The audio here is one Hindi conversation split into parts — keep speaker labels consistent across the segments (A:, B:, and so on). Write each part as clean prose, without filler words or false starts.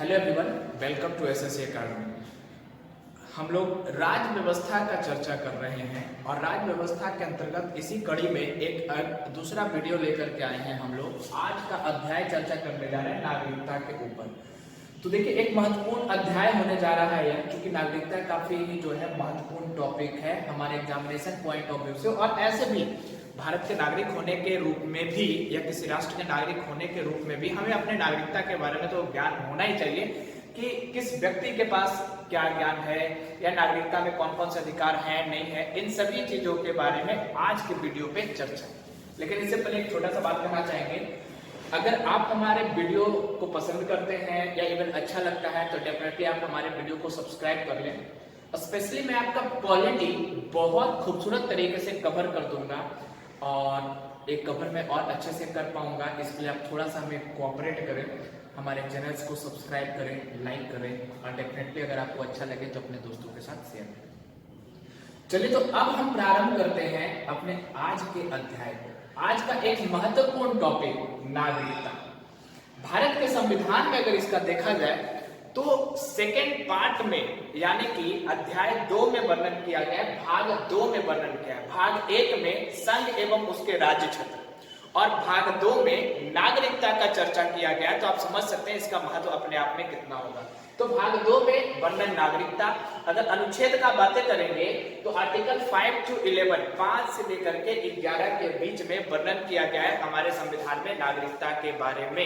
A: Hello everyone, welcome to SSC academy. हम लोग राज्य व्यवस्था का चर्चा कर रहे हैं और राज्य व्यवस्था के अंतर्गत इसी कड़ी में एक दूसरा वीडियो लेकर के आए हैं। हम लोग आज का अध्याय चर्चा करने जा रहे हैं नागरिकता के ऊपर। तो देखिए, एक महत्वपूर्ण अध्याय होने जा रहा है यह, क्योंकि नागरिकता काफी जो है महत्वपूर्ण टॉपिक है हमारे एग्जामिनेशन पॉइंट ऑफ व्यू से, और ऐसे भी भारत के नागरिक होने के रूप में भी या किसी राष्ट्र के नागरिक होने के रूप में भी हमें अपने नागरिकता के बारे में तो ज्ञान होना ही चाहिए कि किस व्यक्ति के पास क्या ज्ञान है या नागरिकता में कौन कौन से अधिकार हैं नहीं है, इन सभी चीजों के बारे में आज के वीडियो पे चर्चा। लेकिन इससे पहले एक छोटा सा बात कहना चाहेंगे, अगर आप हमारे वीडियो को पसंद करते हैं या इवन अच्छा लगता है तो डेफिनेटली आप हमारे वीडियो को सब्सक्राइब कर लें। स्पेशली मैं आपका पॉलिटी बहुत खूबसूरत तरीके से कवर कर दूंगा और एक कवर में और अच्छे से कर पाऊंगा। इसके लिए आप थोड़ा सा हमें कोऑपरेट करें, हमारे चैनल्स को सब्सक्राइब करें, लाइक करें और डेफिनेटली अगर आपको अच्छा लगे तो अपने दोस्तों के साथ शेयर करें। चलिए, तो अब हम प्रारंभ करते हैं अपने आज के अध्याय को। आज का एक महत्वपूर्ण टॉपिक नागरिकता। भारत के संविधान में अगर इसका देखा जाए तो सेकेंड पार्ट में यानी कि अध्याय 2 में वर्णन किया गया है, भाग 2 में वर्णन किया है। भाग 1 में संघ एवं उसके राज्य क्षेत्र और भाग 2 में नागरिकता का चर्चा किया गया है। तो आप समझ सकते हैं इसका महत्व अपने आप में कितना होगा। तो भाग 2 में वर्णन नागरिकता। अगर अनुच्छेद का बातें करेंगे तो आर्टिकल 5 to 11, 5 से लेकर के 11 के बीच में वर्णन किया गया है हमारे संविधान में नागरिकता के बारे में।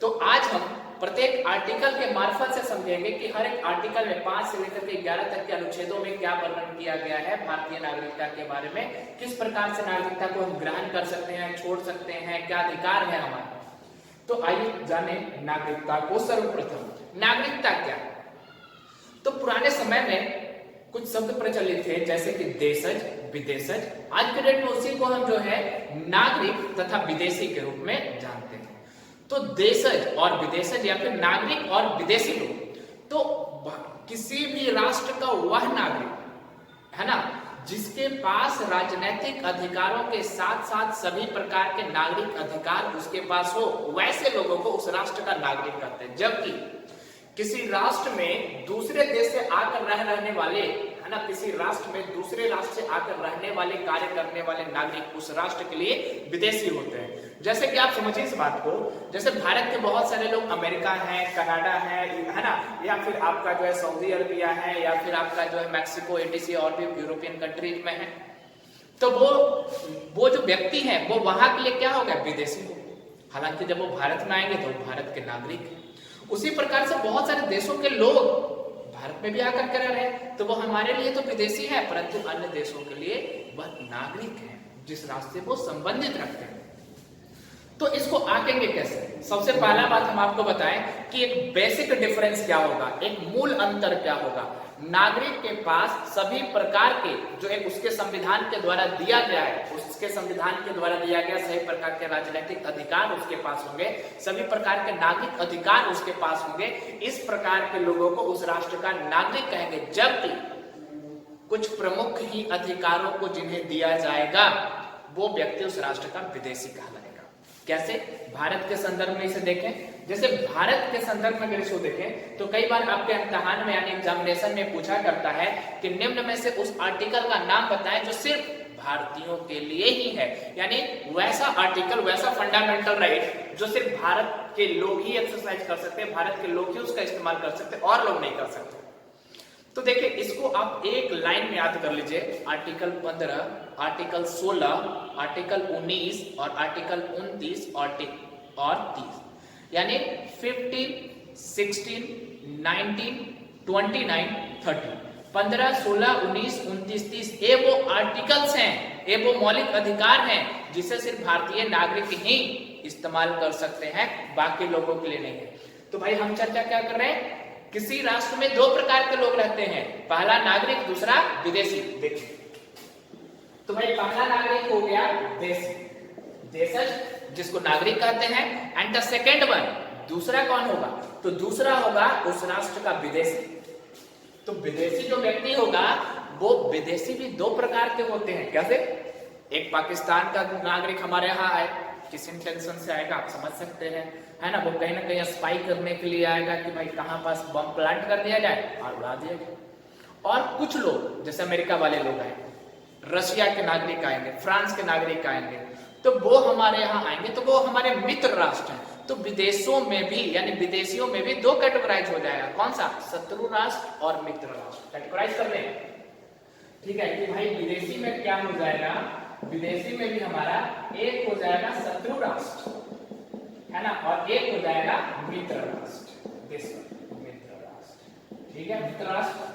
A: तो आज हम प्रत्येक आर्टिकल के मार्फत से समझेंगे कि हर एक आर्टिकल में 5 से लेकर के 11 तक के अनुच्छेदों में क्या वर्णन किया गया है भारतीय नागरिकता के बारे में, किस प्रकार से नागरिकता को हम ग्रहण कर सकते हैं, छोड़ सकते हैं, क्या अधिकार है हमारे। तो आइए जाने नागरिकता को। सर्वप्रथम नागरिकता क्या। तो पुराने समय में कुछ शब्द प्रचलित थे जैसे कि देशज, विदेशज। आज के डेट में उसी को हम जो है नागरिक तथा विदेशी के रूप में जानते हैं। तो देशज और विदेशज या फिर नागरिक और विदेशी लोग, तो किसी भी राष्ट्र का वह नागरिक है ना जिसके पास राजनीतिक अधिकारों के साथ साथ सभी प्रकार के नागरिक अधिकार उसके पास हो, वैसे लोगों को उस राष्ट्र का नागरिक कहते हैं। जबकि किसी राष्ट्र में दूसरे देश से आकर रहने वाले है ना, किसी राष्ट्र में दूसरे राष्ट्र से आकर रहने वाले, कार्य करने वाले नागरिक उस राष्ट्र के लिए विदेशी होते हैं। जैसे कि आप समझिए इस बात को, जैसे भारत के बहुत सारे लोग अमेरिका है, कनाडा है ना, या फिर आपका जो है सऊदी अरबिया है, या फिर आपका जो है मैक्सिको, एटीसी और भी यूरोपियन कंट्रीज में है। तो वो जो व्यक्ति है वो वहां के लिए क्या होगा, विदेशी हो। हालांकि जब वो भारत में आएंगे तो भारत के नागरिक। उसी प्रकार से बहुत सारे देशों के लोग भारत में भी आकर कर रहे हैं, तो वो हमारे लिए तो विदेशी है, परंतु अन्य देशों के लिए वह नागरिक है जिस राष्ट्र से वो संबंधित रखते हैं। तो इसको आंकेंगे कैसे। सबसे पहला बात हम आपको बताएं कि एक बेसिक डिफरेंस क्या होगा, एक मूल अंतर क्या होगा। नागरिक के पास सभी प्रकार के जो एक उसके संविधान के द्वारा दिया गया है, उसके संविधान के द्वारा दिया गया सभी प्रकार के राजनीतिक अधिकार उसके पास होंगे, सभी प्रकार के नागरिक अधिकार उसके पास होंगे। इस प्रकार के लोगों को उस राष्ट्र का नागरिक कहेंगे। जबकि कुछ प्रमुख ही अधिकारों को जिन्हें दिया जाएगा वो व्यक्ति उस राष्ट्र का विदेशी कहलाएगा। कैसे, भारत के संदर्भ में इसे देखें। जैसे भारत के संदर्भ में अगर इसको देखें तो कई बार आपके इम्तिहान में यानी एग्जामिनेशन में पूछा करता है कि निम्न में से उस आर्टिकल का नाम बताएं जो सिर्फ भारतीयों के लिए ही है, यानी वैसा आर्टिकल, वैसा फंडामेंटल राइट जो सिर्फ भारत के लोग ही एक्सरसाइज कर सकते हैं, भारत के लोग ही उसका इस्तेमाल कर सकते हैं और लोग नहीं कर सकते। तो देखिए, इसको आप एक लाइन में याद कर लीजिए। आर्टिकल 15, आर्टिकल 16, आर्टिकल 19 और आर्टिकल 29 और 30, यानी 15, 16, 19, 29, 30, 15, 16, 19, 29, 30 ये वो आर्टिकल्स हैं, ये वो मौलिक अधिकार हैं जिसे सिर्फ भारतीय नागरिक ही इस्तेमाल कर सकते हैं, बाकी लोगों के लिए नहीं है। तो भाई हम चर्चा क्या कर रहे हैं, किसी राष्ट्र में 2 प्रकार के लोग रहते हैं, पहला नागरिक, दूसरा विदेशी। देखिए, तो भाई पहला नागरिक हो गया देशी, देशज जिसको नागरिक कहते हैं, एंड द सेकंड वन, दूसरा कौन होगा, तो दूसरा होगा उस राष्ट्र का विदेशी। तो विदेशी जो व्यक्ति होगा वो विदेशी भी 2 प्रकार के होते हैं। कैसे, एक पाकिस्तान का नागरिक हमारे यहाँ आए किस इंटेंशन से आएगा आप समझ सकते हैं, है ना। वो कहीं ना कहीं स्पाई करने के लिए आएगा कि भाई कहाँ पास बम प्लांट कर दिया जाए और उड़ा दिया जाए। और कुछ लोग जैसे अमेरिका वाले लोग आएंगे, रशिया के नागरिक आएंगे, फ्रांस के नागरिक आएंगे, तो वो हमारे यहाँ आएंगे तो वो हमारे मित्र राष्ट्र हैं। तो विदेशों में भी यानी विदेशियों में भी दो कैटेगराइज हो जाएगा, कौन सा, शत्रु राष्ट्र और मित्र राष्ट्र, कैटेगराइज कर लें। ठीक है कि भाई विदेशी में क्या हो जाएगा, विदेशी में भी हमारा एक हो जाएगा शत्रु राष्ट्र, है ना, और एक हो जाएगा मित्र राष्ट्र, मित्र राष्ट्र। ठीक है, मित्र राष्ट्र।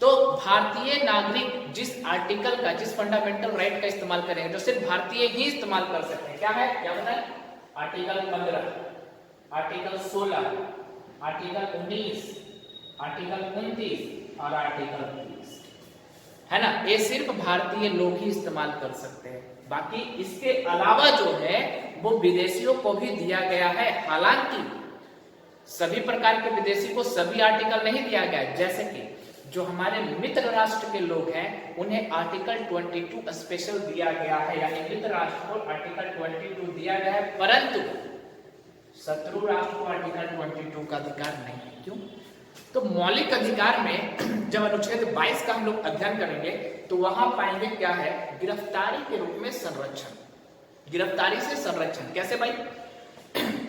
A: तो भारतीय नागरिक जिस आर्टिकल का, जिस फंडामेंटल राइट का इस्तेमाल करेंगे, जो सिर्फ भारतीय ही इस्तेमाल कर सकते हैं, क्या है, क्या बताएं, आर्टिकल 15, आर्टिकल 16, आर्टिकल 19, आर्टिकल 29 और आर्टिकल 30, है ना। ये सिर्फ भारतीय लोग ही इस्तेमाल कर सकते हैं। बाकी इसके अलावा जो है वो विदेशियों को भी दिया गया है। हालांकि सभी प्रकार के विदेशी को सभी आर्टिकल नहीं दिया गया है, जैसे कि जो हमारे मित्र राष्ट्र के लोग हैं उन्हें आर्टिकल 22 स्पेशल दिया गया है, यानी मित्र राष्ट्र को आर्टिकल 22 दिया गया है, परंतु शत्रु राष्ट्र को आर्टिकल 22 का अधिकार नहीं है। क्यों? तो मौलिक अधिकार में जब अनुच्छेद 22 का हम लोग अध्ययन करेंगे तो वहां पाएंगे क्या है, गिरफ्तारी के रूप में संरक्षण। गिरफ्तारी से संरक्षण कैसे भाई,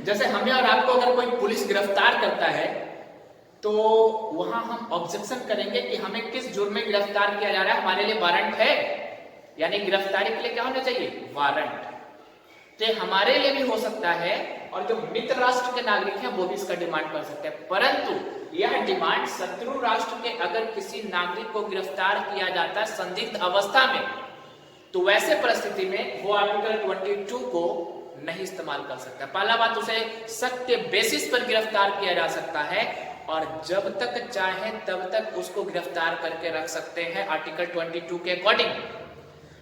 A: जैसे हमें और आपको अगर कोई पुलिस गिरफ्तार करता है तो वहां हम ऑब्जेक्शन करेंगे कि हमें किस जुर्म में गिरफ्तार किया जा रहा है, हमारे लिए वारंट है, यानी गिरफ्तारी के लिए क्या होना चाहिए, वारंट। तो हमारे लिए भी हो सकता है और जो मित्र राष्ट्र के नागरिक हैं वो भी इसका डिमांड कर सकते हैं, परंतु यह डिमांड शत्रु राष्ट्र के अगर किसी नागरिक को गिरफ्तार किया जाता है संदिग्ध अवस्था में, तो वैसे परिस्थिति में वो आर्टिकल 22 को नहीं इस्तेमाल कर सकता। पहला बात, उसे शक के बेसिस पर गिरफ्तार किया जा सकता है और जब तक चाहे तब तक उसको गिरफ्तार करके रख सकते हैं आर्टिकल 22 के अकॉर्डिंग।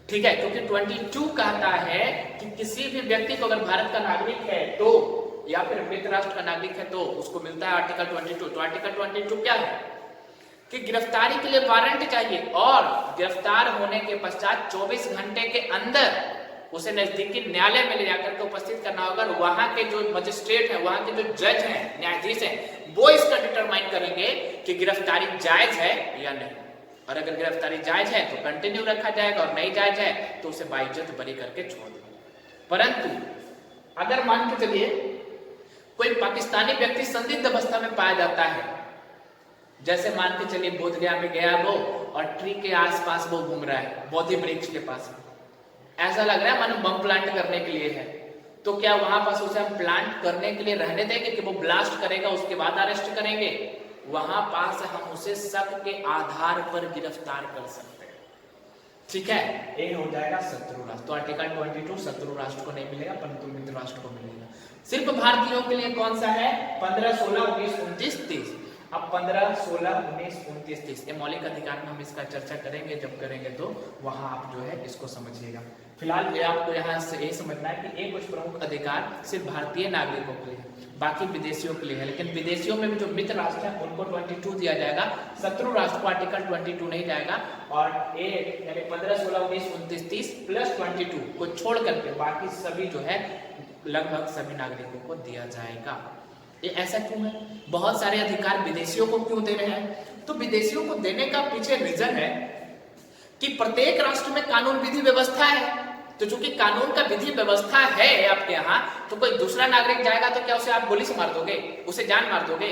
A: ठीक है, क्योंकि 22 कहता है कि किसी भी व्यक्ति को अगर भारत का नागरिक है तो या फिर मित्र राष्ट्र का नागरिक है तो उसको मिलता है आर्टिकल 22। तो आर्टिकल 22 क्या है कि गिरफ्तारी के लिए वारंट चाहिए और गिरफ्तार होने के पश्चात 24 घंटे के अंदर उसे नजदीकी न्यायालय में ले जाकर के उपस्थित करना होगा। वहां के जो मजिस्ट्रेट हैं, वहां के जो जज हैं, न्यायाधीश हैं, वो इसका डिटरमाइन करेंगे कि गिरफ्तारी जायज है या नहीं, और अगर गिरफ्तारी जायज है तो कंटिन्यू रखा जाएगा और नहीं जायज है तो उसे बाइज्जत बरी करके छोड़ देंगे। परंतु अगर मान के चलिए कोई पाकिस्तानी व्यक्ति संदिग्ध अवस्था में पाया जाता है, जैसे मान के चलिए बोधगया में गया वो और ट्री के आसपास वो घूम रहा है, बोधि वृक्ष के पास, ऐसा लग रहा है मानो बम प्लांट करने के लिए है, तो क्या वहां पास उसे हम प्लांट करने के लिए रहने देंगे कि वो ब्लास्ट करेगा उसके बाद अरेस्ट करेंगे? वहां पास हम उसे शक के आधार पर गिरफ्तार कर सकते हैं। ठीक है, ये हो जाएगा शत्रु राष्ट्र। तो आर्टिकल 22 शत्रु राष्ट्र को नहीं मिलेगा परंतु मित्र राष्ट्र को मिलेगा। सिर्फ भारतीयों के लिए कौन सा है, 15, 16, 19, 29, 30। अब 15, 16, 19, 29, 30 ये मौलिक अधिकार में हम इसका चर्चा करेंगे, जब करेंगे तो वहां आप जो है इसको समझिएगा। फिलहाल ये आपको यहाँ से ये समझना है कि एक कुछ प्रमुख अधिकार सिर्फ भारतीय नागरिकों के लिए है, बाकी विदेशियों के लिए है, लेकिन विदेशियों में भी जो मित्र राष्ट्र है उनको 22 दिया जाएगा, शत्रु राष्ट्र को आर्टिकल 22 नहीं जाएगा। और ए यानी 15, 16, 19, 29, 30 प्लस 22 को छोड़ करके बाकी सभी जो है लगभग सभी नागरिकों को दिया जाएगा। ये ऐसा क्यों है, बहुत सारे अधिकार विदेशियों को क्यों दे रहे हैं? तो विदेशियों को देने का पीछे रीजन है कि प्रत्येक राष्ट्र में कानून विधि व्यवस्था है, तो चूंकि कानून का विधि व्यवस्था है आपके यहाँ, तो कोई दूसरा नागरिक जाएगा तो क्या उसे आप गोली से मार दोगे, उसे जान मार दोगे,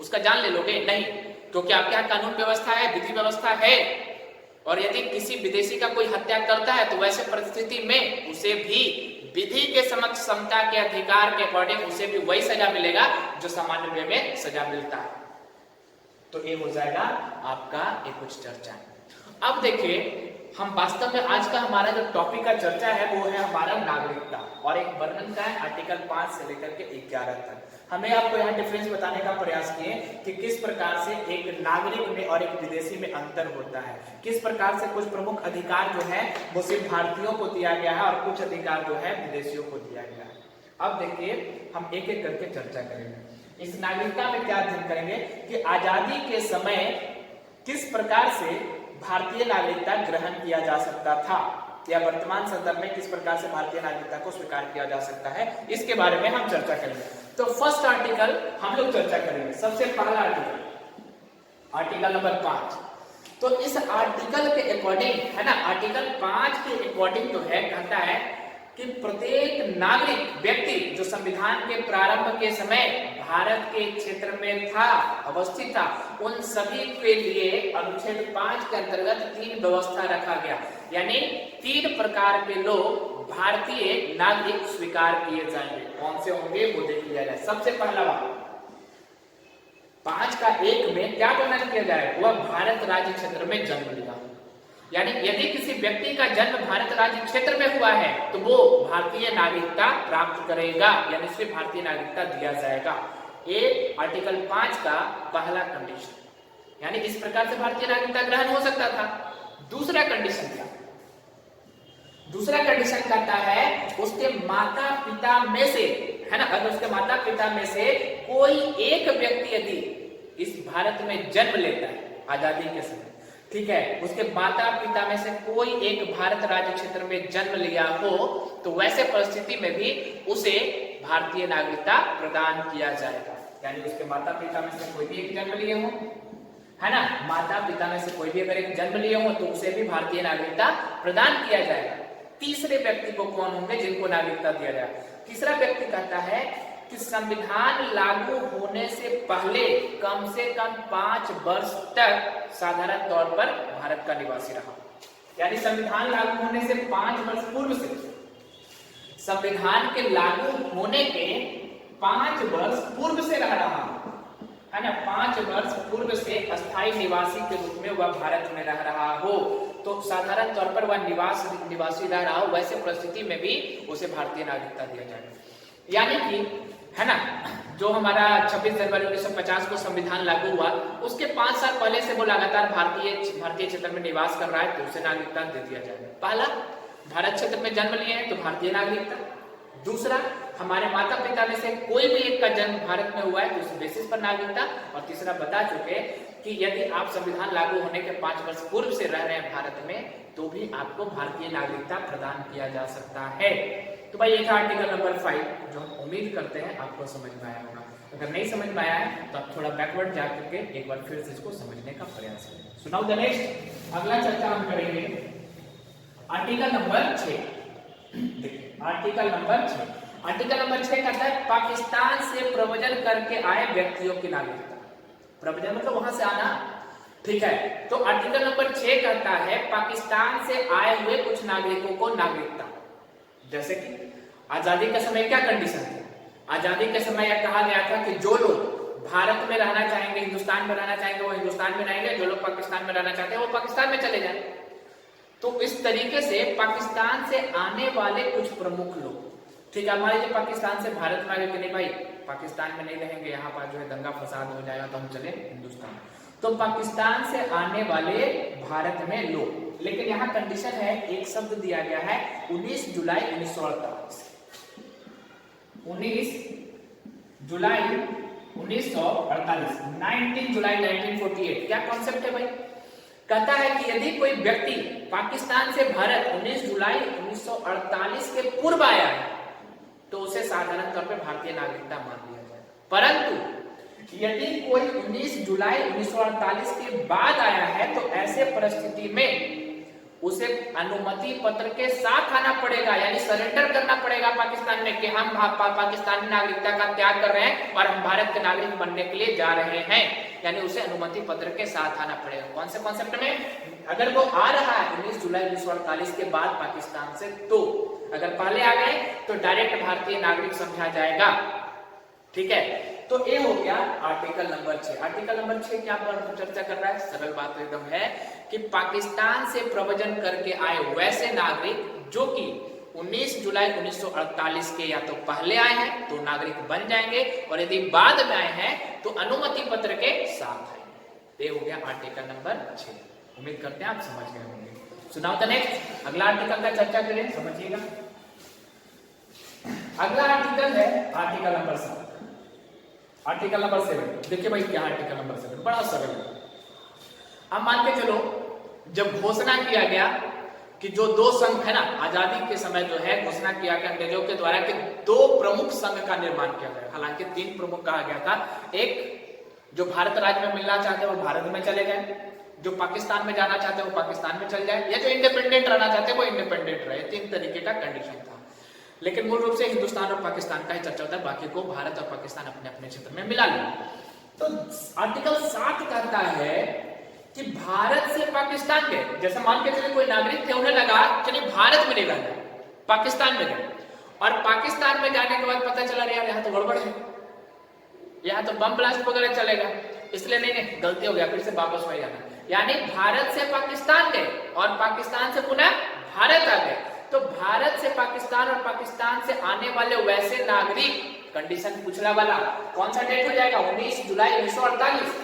A: उसका जान ले लोगे? नहीं, क्योंकि आपके यहाँ कानून व्यवस्था है, विधि व्यवस्था है। और यदि किसी विदेशी का कोई हत्या करता है तो वैसे परिस्थिति में उसे भी विधि के समक्ष समता के अधिकार के अकॉर्डिंग उसे भी वही सजा मिलेगा जो सामान्य वे में सजा मिलता है। तो ये हो जाएगा आपका एक कुछ चर्चा। अब देखिए हम वास्तव में आज का हमारा जो टॉपिक का चर्चा है वो है हमारा नागरिकता, और एक वर्णन का है आर्टिकल 5 से लेकर के 11 तक। हमें आपको यहाँ डिफरेंस बताने का प्रयास किए कि किस प्रकार से एक नागरिक में और एक विदेशी में अंतर होता है, किस प्रकार से कुछ प्रमुख अधिकार जो है वो सिर्फ भारतीयों को दिया गया है और कुछ अधिकार जो है विदेशियों को दिया गया है। अब देखिए हम एक एक करके चर्चा करेंगे। इस नागरिकता में क्या अध्ययन करेंगे कि आजादी के समय किस प्रकार से भारतीय नागरिकता ग्रहण किया जा सकता था, या वर्तमान संदर्भ में किस प्रकार से भारतीय नागरिकता को स्वीकार किया जा सकता है, इसके बारे में हम चर्चा करेंगे। तो फर्स्ट आर्टिकल हम लोग चर्चा करेंगे। सबसे पहला आर्टिकल, आर्टिकल नंबर 5। तो इस आर्टिकल के अकॉर्डिंग है ना, आर्टिकल 5 के अकॉर्डिंग तो है, कहता है कि प्रत्येक नागरिक व्यक्ति जो संविधान के प्रारंभ के समय भारत के क्षेत्र में था, अवस्थित था, उन सभी के लिए अनुच्छेद 5 के अंतर्गत 3 व्यवस्था रखा गया, यानी 3 प्रकार के लोग भारतीय नागरिक स्वीकार किए जाएंगे। कौन से होंगे वो देख लिया जाए। सबसे पहला बात, 5 का 1 में क्या वर्णन किया जाए, वह भारत राज्य क्षेत्र में जन्म लिया, यानी यदि किसी व्यक्ति का जन्म भारत राज्य क्षेत्र में हुआ है तो वो भारतीय नागरिकता प्राप्त करेगा, यानी उसे भारतीय नागरिकता दिया जाएगा। ये आर्टिकल 5 का पहला कंडीशन, यानी इस प्रकार से भारतीय नागरिकता ग्रहण हो सकता था। दूसरा कंडीशन क्या, दूसरा कंडीशन कहता है उसके माता पिता में से, है ना, अगर उसके माता पिता में से कोई एक व्यक्ति यदि इस भारत में जन्म लेता है आजादी के समय, ठीक है, उसके माता पिता में से कोई एक भारत राज्य क्षेत्र में जन्म लिया हो, तो वैसे परिस्थिति में भी उसे भारतीय नागरिकता प्रदान किया जाएगा। यानी उसके माता पिता में से कोई भी एक जन्म लिए हो, है ना, माता पिता में से कोई भी अगर एक जन्म लिए हो तो उसे भी भारतीय नागरिकता प्रदान किया जाएगा। तीसरे व्यक्ति को कौन होंगे जिनको नागरिकता दिया जाए? तीसरा व्यक्ति कहता है कि संविधान लागू होने से पहले कम से कम 5 वर्ष तक साधारण तौर पर भारत का निवासी रहा, यानी संविधान लागू होने से 5 वर्ष पूर्व से, संविधान के लागू होने के 5 वर्ष पूर्व से रह रहा है ना, 5 वर्ष पूर्व से अस्थायी निवासी के रूप में वह भारत में रह रहा हो, तो साधारण तौर पर वह निवासी रह रहा हो, वैसे परिस्थिति में भी उसे भारतीय नागरिकता दिया जाएगा। यानी कि, है ना, जो हमारा 26 जनवरी 1950 को संविधान लागू हुआ, उसके 5 साल पहले से वो लगातार भारतीय क्षेत्र में निवास कर रहा है, तो उसे नागरिकता दे दिया जाएगा। पहला, भारत क्षेत्र में जन्म लिए हैं तो भारतीय नागरिकता। दूसरा, हमारे माता पिता में से कोई भी एक का जन्म भारत में हुआ है तो उस बेसिस पर नागरिकता। और तीसरा, बता चुके कि यदि आप संविधान लागू होने के 5 वर्ष पूर्व से रह रहे हैं भारत में तो भी आपको भारतीय नागरिकता प्रदान किया जा सकता है। तो भाई ये था आर्टिकल नंबर 5, जो हम उम्मीद करते हैं आपको समझ में आया होगा। अगर नहीं समझ में आया है तो आप थोड़ा बैकवर्ड जाकर के एक बार फिर से इसको समझने का प्रयास करें। सुनाओ द नेक्स्ट, अगला चर्चा हम करेंगे आर्टिकल नंबर 6। देखिए आर्टिकल नंबर 6, आर्टिकल नंबर 6 कहता है पाकिस्तान से प्रव्रजन करके आए व्यक्तियों की नागरिकता। प्रव्रजन मतलब वहां से आना, ठीक है। तो आर्टिकल नंबर 6 कहता है पाकिस्तान से आए हुए कुछ नागरिकों को नागरिकता। जैसे कि आजादी के समय क्या कंडीशन थी? आजादी के समय यह कहा गया था कि जो लोग भारत में रहना चाहेंगे, हिंदुस्तान में रहना चाहेंगे, वो हिंदुस्तान में रहेंगे, जो लोग पाकिस्तान में रहना चाहते हैं वो पाकिस्तान में चले जाए। तो इस तरीके से पाकिस्तान से आने वाले कुछ प्रमुख लोग, ठीक है, हमारे पाकिस्तान से भारत में आ गए कि नहीं भाई पाकिस्तान में नहीं रहेंगे, यहाँ पर जो है दंगा फसाद हो जाएगा तो हम चले हिंदुस्तान। तो पाकिस्तान से आने वाले भारत में लोग, लेकिन यहाँ कंडीशन है, एक शब्द दिया गया है 19 जुलाई 1948। 19 जुलाई 1948, 19 जुलाई 1948 क्या कॉन्सेप्ट है भाई? कहता है कि यदि कोई व्यक्ति पाकिस्तान से भारत 19 जुलाई 1948 के पूर्व आया है तो उसे साधारण तौर पर भारतीय नागरिकता मान लिया जाए, परंतु यदि कोई 19 जुलाई 1948 के बाद आया है तो ऐसे परिस्थिति में उसे अनुमति पत्र के साथ आना पड़ेगा, यानी सरेंडर करना पड़ेगा पाकिस्तान में कि हम पाकिस्तानी नागरिकता का त्याग कर रहे हैं और हम भारत के नागरिक बनने के लिए जा रहे हैं, यानी उसे अनुमति पत्र के साथ आना पड़ेगा। कौन से कॉन्सेप्ट में? अगर वो आ रहा है 19 जुलाई 1948 के बाद पाकिस्तान से, तो अगर पहले आ गए तो डायरेक्ट भारतीय नागरिक समझा जाएगा, ठीक है। तो ये हो गया आर्टिकल नंबर 6। आर्टिकल नंबर 6 क्या पर चर्चा कर रहा है? सरल बात एकदम है कि पाकिस्तान से प्रव्रजन करके आए वैसे नागरिक जो कि 19 जुलाई 1948 के या तो पहले आए हैं तो नागरिक बन जाएंगे, और यदि बाद में आए हैं तो अनुमति पत्र के साथ आएंगे। ये हो गया आर्टिकल नंबर 6। उम्मीद करते हैं आप समझ गए होंगे। सुनाओ तो नेक्स्ट अगला आर्टिकल का चर्चा करें, समझिएगा। अगला आर्टिकल है आर्टिकल नंबर 7। आर्टिकल नंबर 7 देखिए भाई क्या आर्टिकल नंबर 7 बड़ा सरल है। अब मान के चलो जब घोषणा किया गया कि जो दो संघ है ना, आजादी के समय जो है घोषणा किया गया अंग्रेजों के द्वारा कि दो प्रमुख संघ का निर्माण किया गया। हालांकि तीन प्रमुख कहा गया था, एक जो भारत राज्य में मिलना चाहते हैं वो भारत में चले जाए, जो पाकिस्तान में जाना चाहते हैं वो पाकिस्तान में चल जाए, या जो इंडिपेंडेंट रहना चाहते हैं वो इंडिपेंडेंट रहे। तीन तरीके का कंडीशन था। लेकिन मूल रूप से हिंदुस्तान और पाकिस्तान का ही चर्चा होता है, बाकी को भारत और पाकिस्तान अपने अपने क्षेत्र में मिला लिया। तो आर्टिकल 7 कहता है कि भारत से पाकिस्तान गए, जैसे मान के चले कोई नागरिक थे, उन्हें लगा चलिए भारत में नहीं रहना, पाकिस्तान में गए, और पाकिस्तान में जाने के बाद पता चला यार यहाँ तो गड़बड़ है, यहाँ तो बम ब्लास्ट वगैरह चलेगा, इसलिए नहीं गलती हो गया, फिर से वापस वही जाना। यानी भारत से पाकिस्तान गए और पाकिस्तान से पुनः भारत आ गए। तो भारत से पाकिस्तान और पाकिस्तान से आने वाले वैसे नागरिक, कंडीशन पिछला वाला कौन सा डेट हो जाएगा, 19 जुलाई 1948।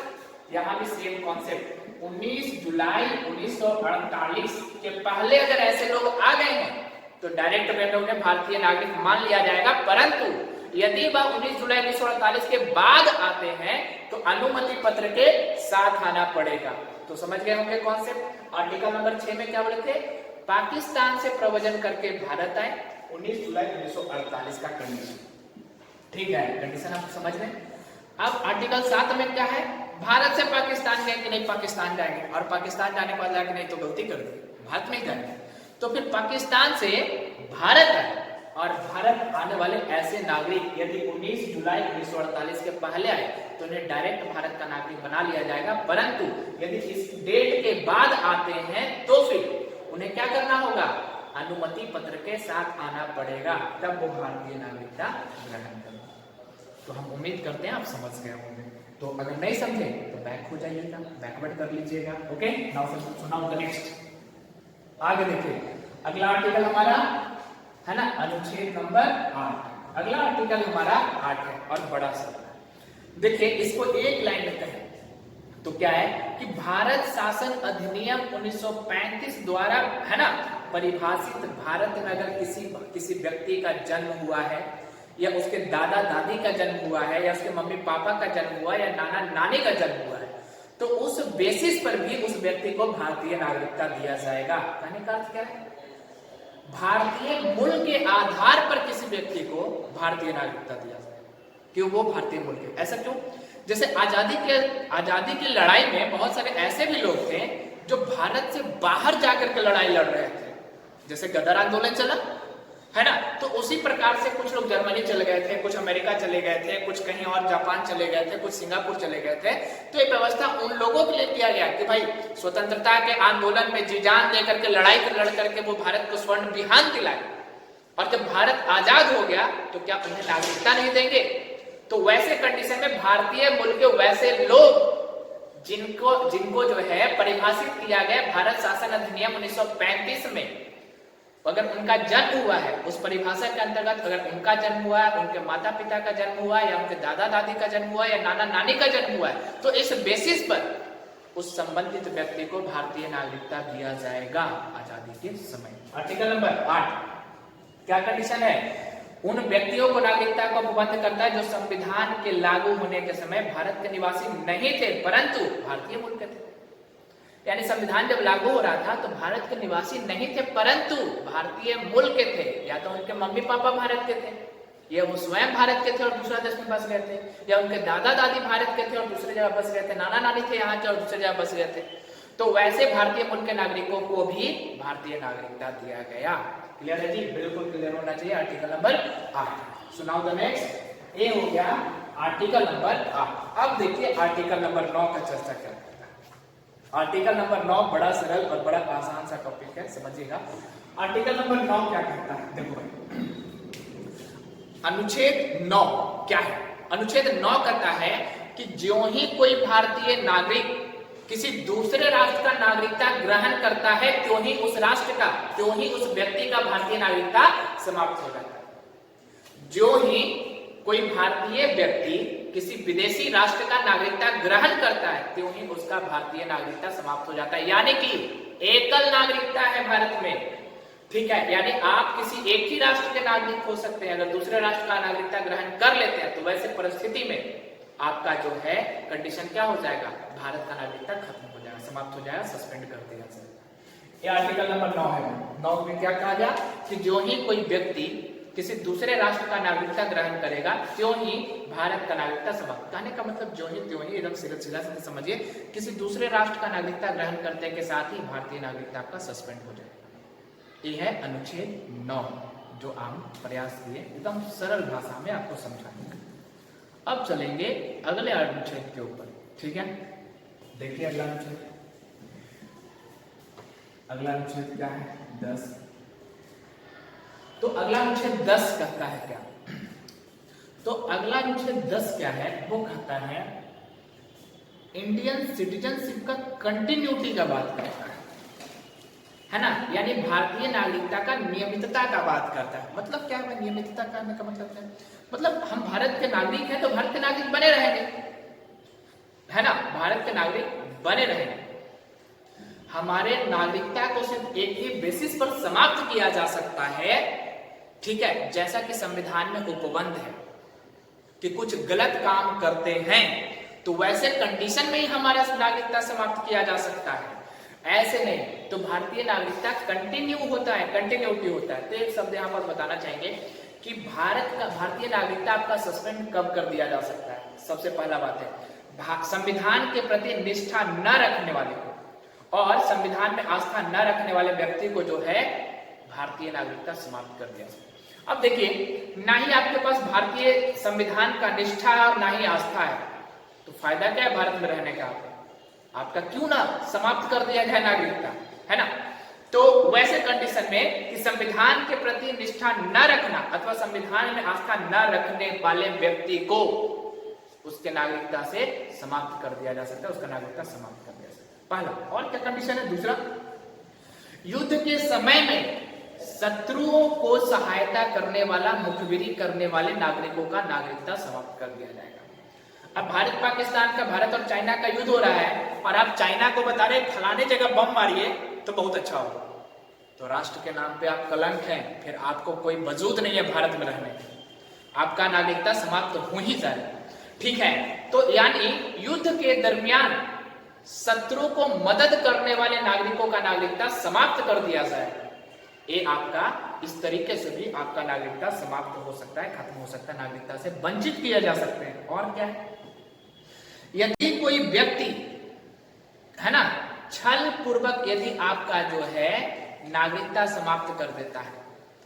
A: यहां भी सेम कॉन्सेप्ट, 19 जुलाई 1948 के पहले अगर ऐसे लोग आ गए हैं तो डायरेक्ट वे में उन्हें भारतीय नागरिक मान लिया जाएगा। परंतु यदि वह 19 जुलाई 1948 के बाद आते हैं तो अनुमति पत्र के साथ आना पड़ेगा। तो समझ गए होंगे कॉन्सेप्ट। आर्टिकल नंबर 6 में क्या बोले थे, पाकिस्तान से प्रव्रजन करके भारत आए, 19 जुलाई 1948 का कंडीशन। ठीक है, कंडीशन आप समझ रहे हैं। अब आर्टिकल 7 में क्या है, भारत से पाकिस्तान गए कि नहीं पाकिस्तान जाएंगे, और पाकिस्तान जाने के बाद जाके नहीं तो गलती कर दी, भारत में ही जाएंगे। तो फिर पाकिस्तान से भारत आए और भारत आने वाले ऐसे नागरिक यदि 19 जुलाई 1948 के पहले आए तो उन्हें डायरेक्ट भारत का नागरिक बना लिया जाएगा। परंतु यदि इस डेट के बाद आते हैं तो फिर उन्हें क्या करना होगा, अनुमति पत्र के साथ आना पड़ेगा, तब वो भारतीय नागरिकता ग्रहण करेंगे। तो हम उम्मीद करते हैं आप समझ गए होंगे। तो अगर नहीं समझे तो बैक हो जाइएगा, बैकवर्ड कर लीजिएगा। ओके, नाउ सुनाओ द नेक्स्ट। आगे देखिए, अगला आर्टिकल हमारा है ना अनुच्छेद नंबर 8। अगला आर्टिकल हमारा 8 है और बड़ा सा। देखिए इसको एक लाइन में कहें तो क्या है कि भारत शासन अधिनियम 1935 द्वारा है ना परिभाषित भारत में अगर किसी व्यक्ति का जन्म हुआ है, या उसके दादा दादी का जन्म हुआ है, या उसके मम्मी पापा का जन्म हुआ है, या नाना नानी का जन्म हुआ है, तो उस बेसिस पर भी उस व्यक्ति को भारतीय नागरिकता दिया जाएगा। कहने का अर्थ क्या है, भारतीय मूल के आधार पर किसी व्यक्ति को भारतीय नागरिकता दिया जाएगा, क्यों वो भारतीय मूल के। ऐसा क्यों, जैसे आजादी की लड़ाई में बहुत सारे ऐसे भी लोग थे जो भारत से बाहर जाकर के लड़ाई लड़ रहे थे, जैसे गदर आंदोलन चला है ना, तो उसी प्रकार से कुछ लोग जर्मनी चले गए थे, कुछ अमेरिका चले गए थे, कुछ कहीं और जापान चले गए थे, कुछ सिंगापुर चले गए थे। तो ये व्यवस्था उन लोगों के लिए किया गया कि भाई स्वतंत्रता के आंदोलन में जी जान दे करके लड़ करके वो भारत को स्वर्ण विहान दिलाए, और जब भारत आजाद हो गया तो क्या उन्हें नागरिकता नहीं देंगे। तो वैसे कंडीशन में भारतीय मूल के वैसे लोग जिनको जो है परिभाषित किया गया भारत शासन अधिनियम 1935 में, अगर उनका जन्म हुआ है उस परिभाषा के अंतर्गत, अगर उनका जन्म हुआ है, उनके माता पिता का जन्म हुआ है, या उनके दादा दादी का जन्म हुआ है, या नाना नानी का जन्म हुआ है, तो इस बेसिस पर उस संबंधित व्यक्ति को भारतीय नागरिकता दिया जाएगा आजादी के समय। आर्टिकल नंबर 8 क्या कंडीशन है, उन व्यक्तियों को नागरिकता को उपबद्ध करता है जो संविधान के लागू होने के समय भारत के निवासी नहीं थे परंतु भारतीय मूल के थे। यानी संविधान जब लागू हो रहा था तो भारत के निवासी नहीं थे परंतु भारतीय मूल के थे, या तो उनके मम्मी पापा भारत के थे, या वो स्वयं भारत के थे और दूसरा देश में बस गए थे, या उनके दादा दादी भारत के थे और दूसरी जगह बस गए थे, नाना नानी थे यहाँ के और दूसरी जगह बस गए थे। तो वैसे भारतीय मूल के नागरिकों को भी भारतीय नागरिकता दिया गया। क्लियर है जी, बिल्कुल क्लियर होना चाहिए। आर्टिकल नंबर 8 सुनाओ द नेक्स्ट। ए हो गया आर्टिकल नंबर 8। अब देखिए आर्टिकल नंबर 9 का चर्चा क्या करता है। आर्टिकल नंबर 9 बड़ा सरल और बड़ा आसान सा टॉपिक है, समझिएगा। आर्टिकल नंबर 9 क्या कहता है, देखो अनुच्छेद 9 क्या है। अनुच्छेद 9 कहता है कि ज्यों ही कोई भारतीय नागरिक किसी दूसरे राष्ट्र का नागरिकता ग्रहण करता है त्यों ही उस व्यक्ति का भारतीय नागरिकता समाप्त हो जाता है। जो ही कोई भारतीय व्यक्ति किसी विदेशी राष्ट्र का नागरिकता ग्रहण करता है त्यों ही उसका भारतीय नागरिकता समाप्त हो जाता है। यानी कि एकल नागरिकता है भारत में, ठीक है। यानी आप किसी एक ही राष्ट्र के नागरिक हो सकते हैं, अगर दूसरे राष्ट्र का नागरिकता ग्रहण कर लेते हैं तो वैसे परिस्थिति में आपका जो है कंडीशन क्या हो जाएगा, भारत का नागरिकता खत्म हो जाएगा, समाप्त हो जाएगा, सस्पेंड कर दिया जाएगा। ये आर्टिकल नंबर 9 है। 9 में क्या कहा गया कि जो ही कोई व्यक्ति किसी दूसरे राष्ट्र का नागरिकता ग्रहण करेगा त्यों ही भारत का नागरिकता समाप्त। कहने का मतलब जो ही त्यों ही, एकदम सीधा सीधा समझिए, किसी दूसरे राष्ट्र का नागरिकता ग्रहण करने के साथ ही भारतीय नागरिकता आपका सस्पेंड हो जाएगा। ये है अनुच्छेद 9 जो आम प्रयास किए एकदम सरल भाषा में आपको समझाने का। अब चलेंगे अगले अनुच्छेद के ऊपर, ठीक है। देखिए अगला अनुच्छेद, अगला अनुच्छेद क्या है? 10। तो अगला अनुच्छेद 10 कहता है क्या? तो अगला अनुच्छेद 10 क्या है? वो कहता है इंडियन सिटीजनशिप का कंटिन्यूटी का बात करता है ना, यानी भारतीय नागरिकता का नियमितता का बात करता है। मतलब क्या है नियमितता करने का मतलब क्या है? मतलब हम भारत के नागरिक हैं तो भारत के नागरिक बने रहेंगे, है ना, भारत के नागरिक बने रहेंगे। हमारे नागरिकता को सिर्फ एक ही बेसिस पर समाप्त किया जा सकता है, ठीक है, जैसा कि संविधान में उपबंध है कि कुछ गलत काम करते हैं तो वैसे कंडीशन में ही हमारा नागरिकता समाप्त किया जा सकता है, ऐसे नहीं। तो भारतीय नागरिकता कंटिन्यू होता है, कंटिन्यूटी होता है। तो एक शब्द यहां पर बताना चाहेंगे कि भारतीय नागरिकता आपका सस्पेंड कब कर दिया जा सकता है। सबसे पहला बात है संविधान के प्रति निष्ठा न रखने वाले को और संविधान में आस्था न रखने वाले व्यक्ति को जो है भारतीय नागरिकता समाप्त कर दिया सकता है। अब देखिए, ना ही आपके पास भारतीय संविधान का निष्ठा है और ना ही आस्था है, तो फायदा क्या है भारत में रहने का? आपका क्यों ना समाप्त कर दिया जाए नागरिकता, है ना। तो वैसे कंडीशन में कि संविधान के प्रति निष्ठा न रखना अथवा संविधान में आस्था न रखने वाले व्यक्ति को उसके नागरिकता से समाप्त कर दिया जा सकता है, उसका नागरिकता समाप्त कर दिया सकता है। पहला, और क्या कंडीशन है? दूसरा, युद्ध के समय में शत्रुओं को सहायता करने वाला, मुखबिरी करने वाले नागरिकों का नागरिकता समाप्त कर दिया जाएगा। अब भारत पाकिस्तान का, भारत और चाइना का युद्ध हो रहा है और आप चाइना को बता रहे फलाने जगह बम मारिए तो बहुत अच्छा होगा, तो राष्ट्र के नाम पे आप कलंक हैं, फिर आपको कोई वजूद नहीं है भारत में रहने, आपका नागरिकता समाप्त हो ही जाए, ठीक है। तो यानी युद्ध के दरमियान शत्रु को मदद करने वाले नागरिकों का नागरिकता समाप्त कर दिया जाए, ये आपका इस तरीके से भी आपका नागरिकता समाप्त हो सकता है, खत्म हो सकता है, नागरिकता से वंचित किया जा सकते हैं। और क्या है, यदि कोई व्यक्ति, है ना, छल पूर्वक यदि आपका जो है नागरिकता समाप्त कर देता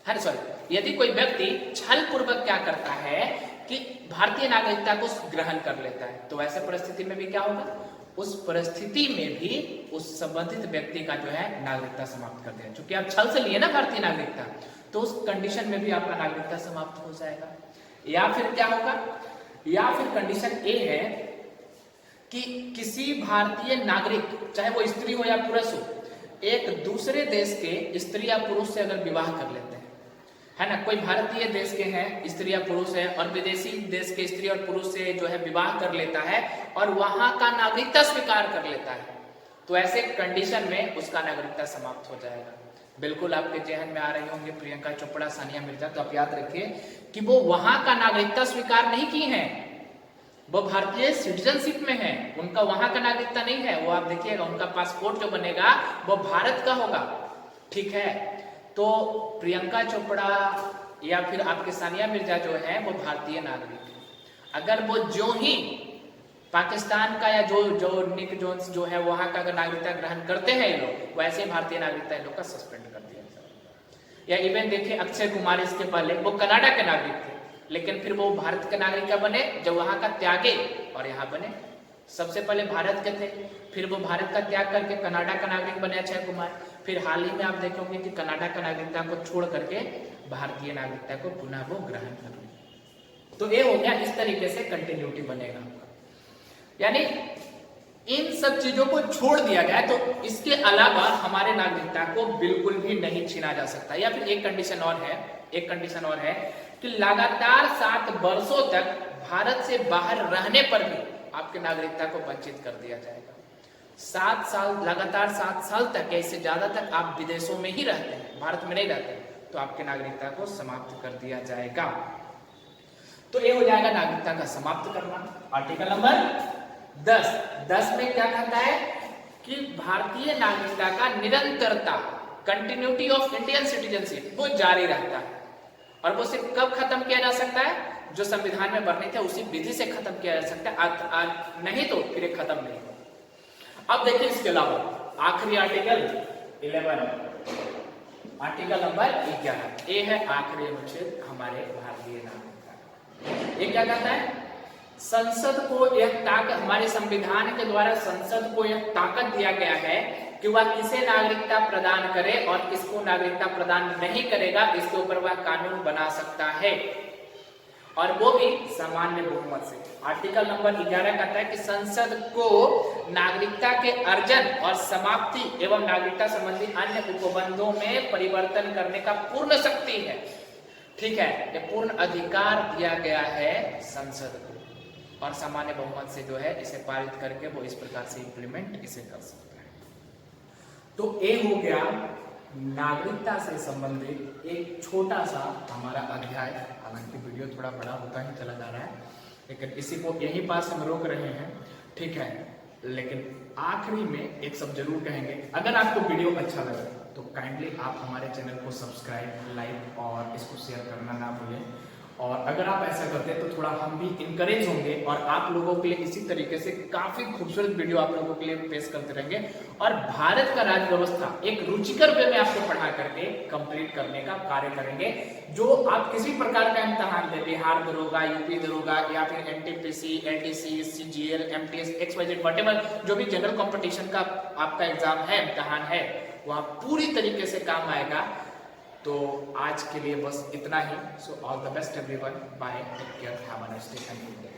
A: है सॉरी, यदि कोई व्यक्ति छल पूर्वक क्या करता है कि भारतीय नागरिकता को ग्रहण कर लेता है, तो ऐसे परिस्थिति में भी क्या होगा? उस परिस्थिति में भी उस संबंधित व्यक्ति का जो है नागरिकता समाप्त कर दिया, क्योंकि आप छल से लिए ना भारतीय नागरिकता, तो उस कंडीशन में भी आपका नागरिकता समाप्त हो जाएगा। या फिर क्या होगा? या फिर कंडीशन ए है कि किसी भारतीय नागरिक, चाहे वो स्त्री हो या पुरुष हो, एक दूसरे देश के स्त्री या पुरुष से अगर विवाह कर लेते हैं, है ना, कोई भारतीय देश के हैं स्त्री या पुरुष है और विदेशी देश के स्त्री और पुरुष से जो है विवाह कर लेता है और वहां का नागरिकता स्वीकार कर लेता है, तो ऐसे कंडीशन में उसका नागरिकता समाप्त हो जाएगा। बिल्कुल आपके जहन में आ रही होंगे प्रियंका चोपड़ा, सानिया मिर्जा, तो आप याद रखिए कि वो वहां का नागरिकता स्वीकार नहीं की है, वो भारतीय सिटीजनशिप में है, उनका वहां का नागरिकता नहीं है। वो आप देखिएगा उनका पासपोर्ट जो बनेगा वो भारत का होगा, ठीक है। तो प्रियंका चोपड़ा या फिर आपके सानिया मिर्जा जो है वो भारतीय नागरिक है। अगर वो जो ही पाकिस्तान का या जो निक जोन्स जो है वहां का अगर नागरिकता ग्रहण करते हैं ये लोग, वैसे भारतीय नागरिकता इन लोग का सस्पेंड कर दिया जाए। या इवन देखिए अक्षय कुमार, इसके पहले वो कनाडा के नागरिक थे, लेकिन फिर वो भारत के नागरिक का बने जब वहां का त्यागे और यहाँ बने। सबसे पहले भारत के थे, फिर वो भारत का त्याग करके कनाडा का नागरिक बने अक्षय कुमार, फिर हाल ही में आप देखोगे कि कनाडा का नागरिकता को छोड़ करके भारतीय नागरिकता को पुनः वो ग्रहण कर लें। तो ये हो गया, इस तरीके से कंटिन्यूटी बनेगा आपका। यानी इन सब चीजों को छोड़ दिया गया, तो इसके अलावा हमारे नागरिकता को बिल्कुल भी नहीं छीना जा सकता। या फिर एक कंडीशन और है कि लगातार 7 वर्षों तक भारत से बाहर रहने पर भी आपके नागरिकता को वंचित कर दिया जाएगा। 7 साल, लगातार 7 साल तक या इससे ज्यादा तक आप विदेशों में ही रहते हैं, भारत में नहीं रहते, तो आपके नागरिकता को समाप्त कर दिया जाएगा। तो ये हो जाएगा नागरिकता का समाप्त करना। आर्टिकल नंबर 10 में क्या कहता है कि भारतीय नागरिकता का निरंतरता, कंटिन्यूटी ऑफ इंडियन सिटीजनशिप वो जारी रहता है। और वो सिर्फ कब खत्म किया जा सकता है? जो संविधान में वर्णित है उसी विधि से खत्म किया जा सकता है, नहीं तो फिर खत्म नहीं। अब देखिए इसके अलावा आखिरी आर्टिकल 11, आर्टिकल नंबर 11, ये है आखिरी अनुच्छेद हमारे भारतीय नागरिकता। ये क्या कहता है? संसद को यह ताकत, हमारे संविधान के द्वारा संसद को यह ताकत दिया गया है कि वह किसे नागरिकता प्रदान करे और किसको नागरिकता प्रदान नहीं करेगा, इसके ऊपर वह कानून बना सकता है, और वो भी सामान्य बहुमत से। आर्टिकल नंबर 11 कहता है कि संसद को नागरिकता के अर्जन और समाप्ति एवं नागरिकता संबंधी अन्य उपबंधों में परिवर्तन करने का पूर्ण शक्ति है। ठीक है, ये पूर्ण अधिकार दिया गया है संसद को, और सामान्य बहुमत से जो है इसे पारित करके वो इस प्रकार से इंप्लीमेंट इसे कर सकता है। तो ये हो गया नागरिकता से संबंधित एक छोटा सा हमारा अध्याय। हालांकि वीडियो थोड़ा बड़ा होता ही चला जा रहा है, लेकिन इसी को यहीं पास हम रोक रहे हैं। ठीक है, लेकिन आखिरी में एक सब जरूर कहेंगे, अगर आपको वीडियो अच्छा लगे तो काइंडली आप हमारे चैनल को सब्सक्राइब, लाइक और इसको शेयर करना ना भूलें। और अगर आप ऐसा करते हैं तो थोड़ा हम भी इंकरेज होंगे और आप लोगों के लिए इसी तरीके से काफी खूबसूरत वीडियो आप लोगों के लिए पेश करते रहेंगे, और भारत का राज्य व्यवस्था एक रुचिकर वे में आपको पढ़ा करके कंप्लीट करने का कार्य करेंगे। जो आप किसी प्रकार का इम्तिहान दे, बिहार दरोगा, यूपी दरोगा, या फिर NTPC, LDC, CGL, MTS, XYZ, whatever जो भी जनरल कंपटीशन का आपका एग्जाम है, इम्तिहान है, वह पूरी तरीके से काम आएगा। तो आज के लिए बस इतना ही। So all the best everyone, bye, take care, have a nice day.